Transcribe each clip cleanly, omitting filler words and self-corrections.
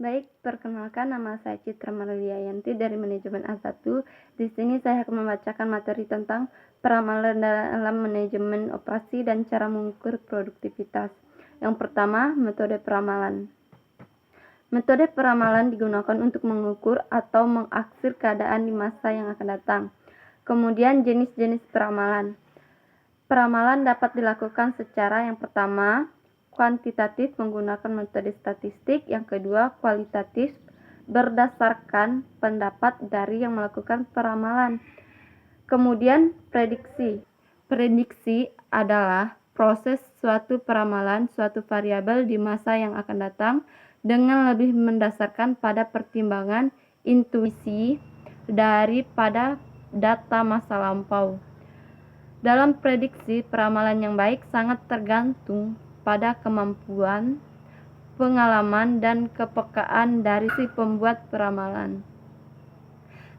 Baik, perkenalkan nama saya Citra Marliayanti dari Manajemen A1. Di sini saya akan membacakan materi tentang peramalan dalam manajemen operasi dan cara mengukur produktivitas. Yang pertama, metode peramalan. Metode peramalan digunakan untuk mengukur atau mengaksir keadaan di masa yang akan datang. Kemudian jenis-jenis peramalan. Peramalan dapat dilakukan secara yang pertama, kuantitatif menggunakan metode statistik, yang kedua kualitatif berdasarkan pendapat dari yang melakukan peramalan. Kemudian prediksi. Prediksi adalah proses suatu peramalan suatu variabel di masa yang akan datang dengan lebih mendasarkan pada pertimbangan intuisi daripada data masa lampau. Dalam prediksi, peramalan yang baik sangat tergantung pada kemampuan, pengalaman, dan kepekaan dari si pembuat peramalan.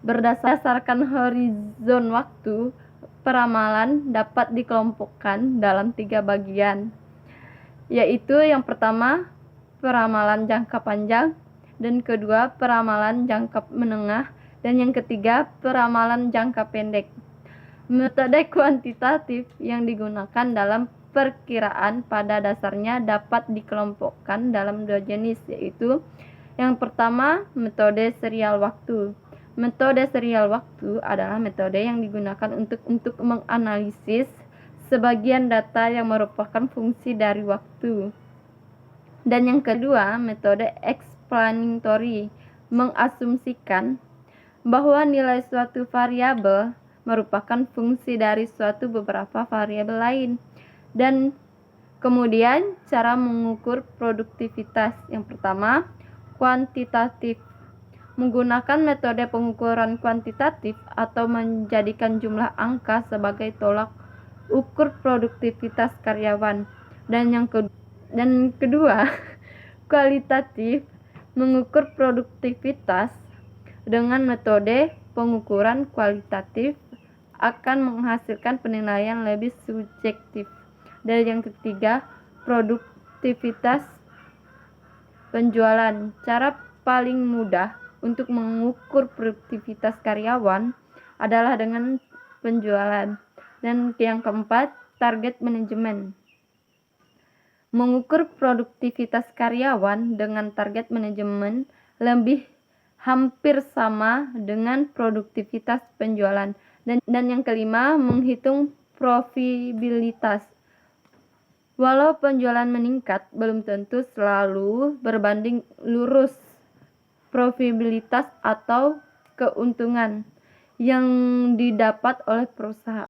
Berdasarkan horizon waktu, peramalan dapat dikelompokkan dalam 3 bagian, yaitu yang pertama, peramalan jangka panjang, dan kedua, peramalan jangka menengah, dan yang ketiga, peramalan jangka pendek. Metode kuantitatif yang digunakan dalam perkiraan pada dasarnya dapat dikelompokkan dalam 2 jenis, yaitu yang pertama, metode serial waktu. Metode serial waktu adalah metode yang digunakan untuk menganalisis sebagian data yang merupakan fungsi dari waktu. Dan yang kedua, metode explanatory, mengasumsikan bahwa nilai suatu variabel merupakan fungsi dari suatu beberapa variabel lain. Dan kemudian cara mengukur produktivitas. Yang pertama, kuantitatif. Menggunakan metode pengukuran kuantitatif atau menjadikan jumlah angka sebagai tolak ukur produktivitas karyawan. Dan kedua, kualitatif. Mengukur produktivitas dengan metode pengukuran kualitatif akan menghasilkan penilaian lebih subjektif. Dan yang ketiga, produktivitas penjualan. Cara paling mudah untuk mengukur produktivitas karyawan adalah dengan penjualan. Dan yang keempat, target manajemen. Mengukur produktivitas karyawan dengan target manajemen lebih hampir sama dengan produktivitas penjualan. Dan yang kelima, menghitung profitabilitas. Walau penjualan meningkat, belum tentu selalu berbanding lurus profitabilitas atau keuntungan yang didapat oleh perusahaan.